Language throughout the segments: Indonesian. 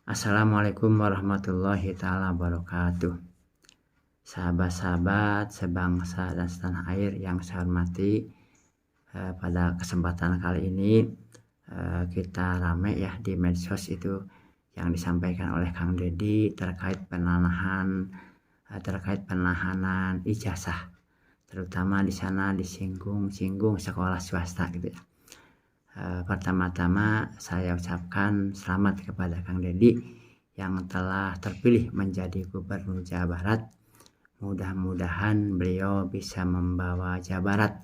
Assalamualaikum warahmatullahi ta'ala wabarakatuh. Sahabat-sahabat sebangsa dan setanah air yang saya hormati, pada kesempatan kali ini kita rame ya di medsos itu yang disampaikan oleh Kang Deddy terkait penahanan ijazah, terutama di sana disinggung sekolah swasta gitu ya. Pertama-tama saya ucapkan selamat kepada Kang Deddy yang telah terpilih menjadi Gubernur Jawa Barat. Mudah-mudahan beliau bisa membawa Jawa Barat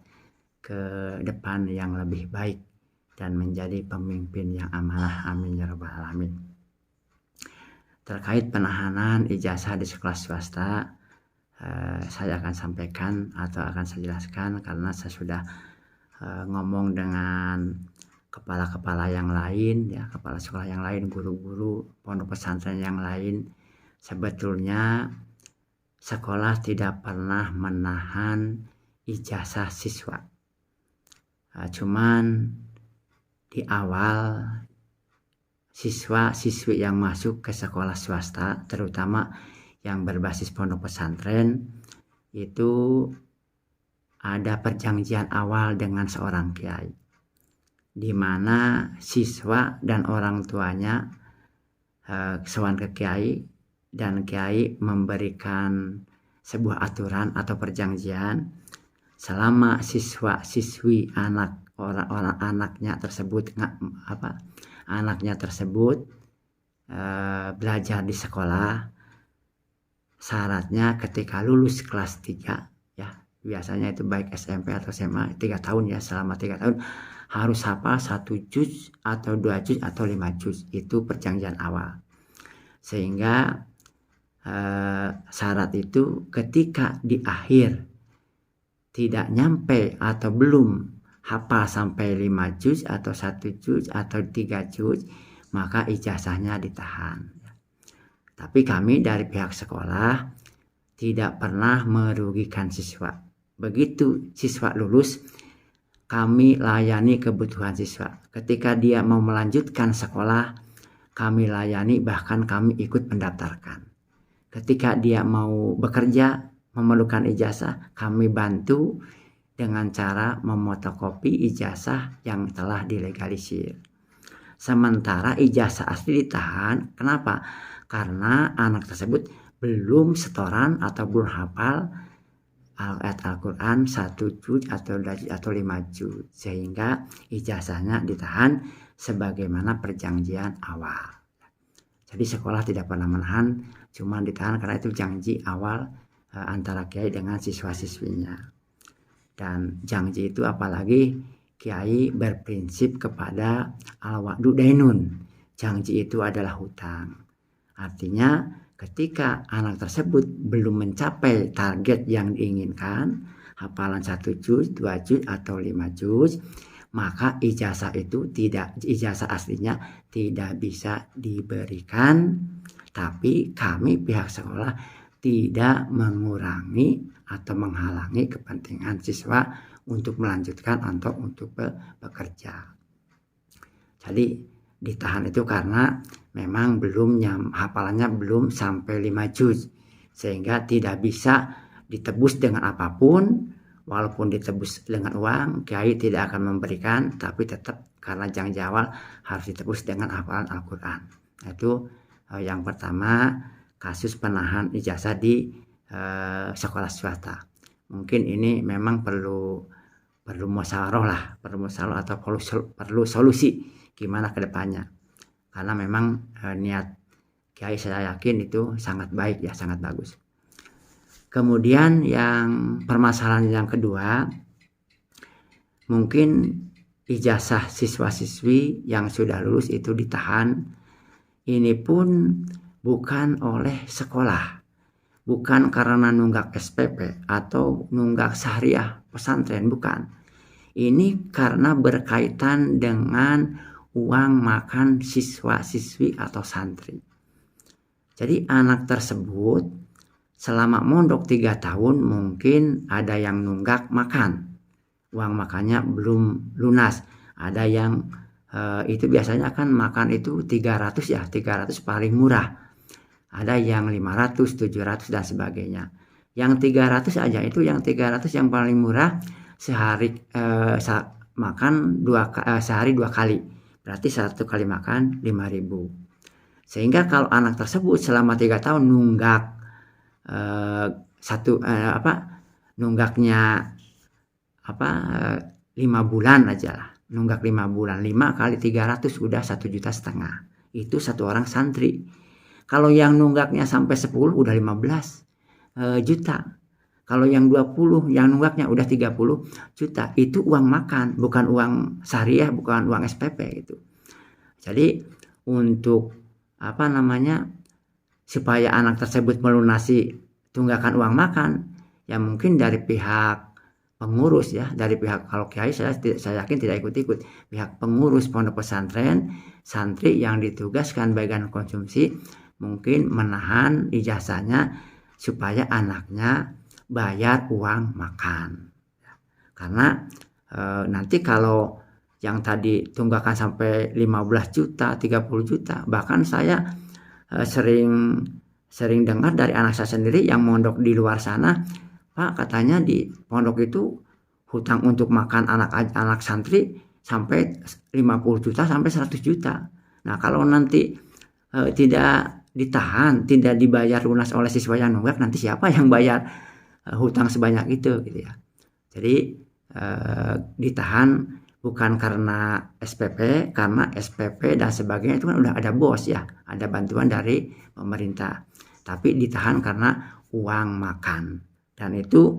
ke depan yang lebih baik dan menjadi pemimpin yang amanah. Amin ya rabbal alamin. Terkait penahanan ijazah di sekolah swasta, saya akan sampaikan atau akan saya jelaskan karena saya sudah ngomong dengan kepala-kepala yang lain ya, kepala sekolah yang lain, guru-guru pondok pesantren yang lain. Sebetulnya sekolah tidak pernah menahan ijazah siswa, cuman di awal siswa-siswi yang masuk ke sekolah swasta, terutama yang berbasis pondok pesantren, itu ada perjanjian awal dengan seorang kiai, di mana siswa dan orang tuanya sowan ke kiai dan kiai memberikan sebuah aturan atau perjanjian selama siswa-siswi anaknya tersebut belajar di sekolah, syaratnya ketika lulus kelas 3 ya, biasanya itu baik SMP atau SMA 3 tahun ya, selama 3 tahun harus hafal 1 juz atau 2 juz atau 5 juz. Itu perjanjian awal. Sehingga syarat itu ketika di akhir tidak nyampe atau belum hafal sampai 5 juz atau 1 juz atau 3 juz, maka ijazahnya ditahan. Tapi kami dari pihak sekolah tidak pernah merugikan siswa. Begitu siswa lulus, kami layani kebutuhan siswa. Ketika dia mau melanjutkan sekolah, kami layani, bahkan kami ikut mendaftarkan. Ketika dia mau bekerja, memerlukan ijazah, kami bantu dengan cara memotokopi ijazah yang telah dilegalisir. Sementara ijazah asli ditahan. Kenapa? Karena anak tersebut belum setoran atau belum hafal ayat Al-Quran 1 juz atau 2 juz atau 5 juz, sehingga ijazahnya ditahan sebagaimana perjanjian awal. Jadi sekolah tidak pernah menahan, cuma ditahan karena itu janji awal antara kiai dengan siswa-siswinya. Dan janji itu apalagi kiai berprinsip kepada al-wa'du dainun. Janji itu adalah hutang. Artinya ketika anak tersebut belum mencapai target yang diinginkan, hafalan 1 juz, 2 juz atau 5 juz, maka ijazah aslinya tidak bisa diberikan. Tapi kami pihak sekolah tidak mengurangi atau menghalangi kepentingan siswa untuk melanjutkan atau untuk bekerja. Jadi ditahan itu karena memang hafalannya belum sampai 5 juz, sehingga tidak bisa ditebus dengan apapun. Walaupun ditebus dengan uang, kiai tidak akan memberikan, tapi tetap karena janji awal harus ditebus dengan hafalan Al-Quran. Itu yang pertama, kasus penahan ijazah di sekolah swasta. Mungkin ini memang perlu musyawarah atau perlu solusi gimana ke depannya. Karena memang niat kiai saya yakin itu sangat baik ya, sangat bagus. Kemudian yang permasalahan yang kedua, mungkin ijazah siswa-siswi yang sudah lulus itu ditahan. Ini pun bukan oleh sekolah, bukan karena nunggak SPP atau nunggak syariah pesantren, bukan. Ini karena berkaitan dengan uang makan siswa-siswi atau santri. Jadi anak tersebut selama mondok 3 tahun mungkin ada yang nunggak makan, uang makannya belum lunas, ada yang itu biasanya kan makan itu 300 ya, 300 paling murah. Ada yang 500, 700 dan sebagainya. Yang 300 aja itu yang 300 yang paling murah sehari makan sehari 2 kali. Berarti 1 kali makan 5.000. Sehingga kalau anak tersebut selama 3 tahun nunggak nunggaknya 5 bulan aja lah. Nunggak 5 bulan, 5 kali 300 udah 1,5 juta. Itu satu orang santri. Kalau yang nunggaknya sampai 10 udah 15 juta. Kalau yang 20 yang nunggaknya udah 30 juta. Itu uang makan, bukan uang syariah, bukan uang SPP gitu. Jadi untuk supaya anak tersebut melunasi tunggakan uang makan, ya mungkin dari pihak pengurus ya, dari pihak, kalau kiai saya yakin tidak ikut-ikut, pihak pengurus pondok pesantren, santri yang ditugaskan bagian konsumsi mungkin menahan ijazahnya supaya anaknya bayar uang makan. Karena nanti kalau yang tadi tunggakan sampai 15 juta, 30 juta, bahkan saya sering dengar dari anak saya sendiri yang mondok di luar sana, Pak, katanya di pondok itu hutang untuk makan anak santri sampai 50 juta sampai 100 juta. Nah, kalau nanti tidak ditahan, tidak dibayar lunas oleh siswa yang nunggak, nanti siapa yang bayar hutang sebanyak itu gitu ya. Jadi ditahan bukan karena SPP, karena SPP dan sebagainya itu kan udah ada bos ya, ada bantuan dari pemerintah. Tapi ditahan karena uang makan. Dan itu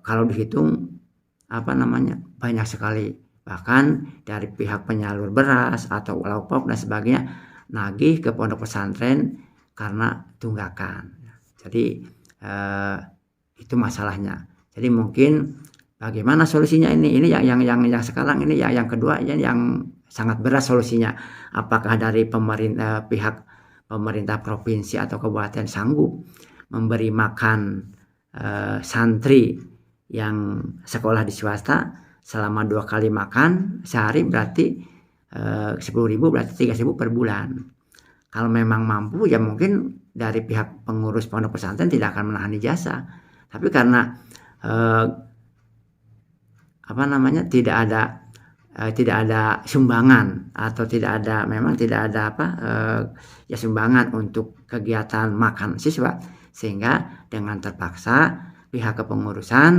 kalau dihitung banyak sekali, bahkan dari pihak penyalur beras atau lauk pauk dan sebagainya nagih ke pondok pesantren karena tunggakan. Jadi itu masalahnya. Jadi mungkin bagaimana solusinya ini yang sekarang ini yang kedua yang sangat berat solusinya. Apakah dari pihak pemerintah provinsi atau kabupaten sanggup memberi makan santri yang sekolah di swasta selama 2 kali makan sehari, berarti 10.000 berarti 3.000 per bulan. Kalau memang mampu ya mungkin dari pihak pengurus pondok pesantren tidak akan menahan ijazah. Tapi karena tidak ada sumbangan atau tidak ada sumbangan untuk kegiatan makan siswa, sehingga dengan terpaksa pihak kepengurusan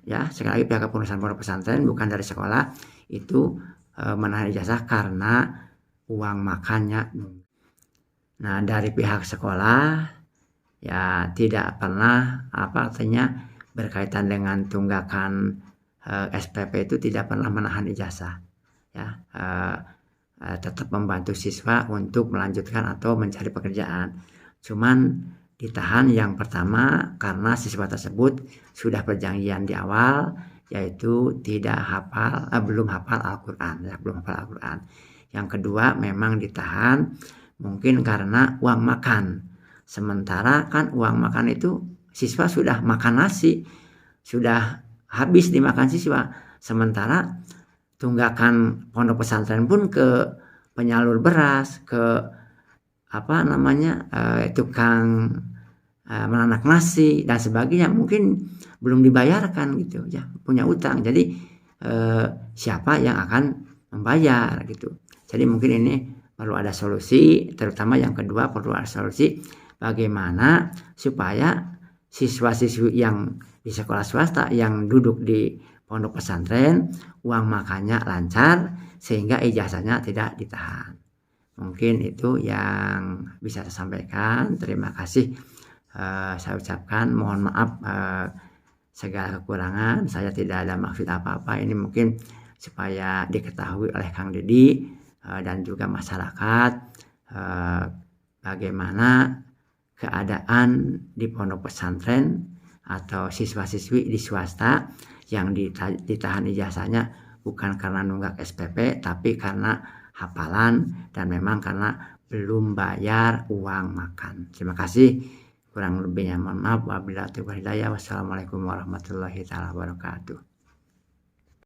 ya, sekali lagi pihak kepengurusan pondok pesantren bukan dari sekolah itu menahan ijazah karena uang makannya. Nah, dari pihak sekolah ya tidak pernah berkaitan dengan tunggakan SPP itu tidak pernah menahan ijazah ya, tetap membantu siswa untuk melanjutkan atau mencari pekerjaan. Cuman ditahan yang pertama karena siswa tersebut sudah perjanjian di awal, yaitu belum hafal Al-Quran ya, belum hafal Al-Quran. Yang kedua memang ditahan mungkin karena uang makan. Sementara kan uang makan itu siswa sudah makan nasi, sudah habis dimakan siswa. Sementara tunggakan pondok pesantren pun ke penyalur beras, ke tukang menanak nasi dan sebagainya mungkin belum dibayarkan gitu ya, punya utang. Jadi siapa yang akan membayar gitu. Jadi mungkin ini perlu ada solusi, terutama yang kedua perlu ada solusi bagaimana supaya siswa-siswi yang di sekolah swasta yang duduk di pondok pesantren uang makannya lancar sehingga ijazahnya tidak ditahan. Mungkin itu yang bisa saya sampaikan. Terima kasih. Saya ucapkan mohon maaf segala kekurangan. Saya tidak ada maksud apa-apa. Ini mungkin supaya diketahui oleh Kang Dedi dan juga masyarakat bagaimana keadaan di pondok pesantren atau siswa-siswi di swasta yang ditahan ijazahnya bukan karena nunggak SPP, tapi karena hafalan dan memang karena belum bayar uang makan. Terima kasih. Kurang lebihnya mohon maaf. Wabillahi taufiq wal hidayah. Wassalamualaikum warahmatullahi wabarakatuh.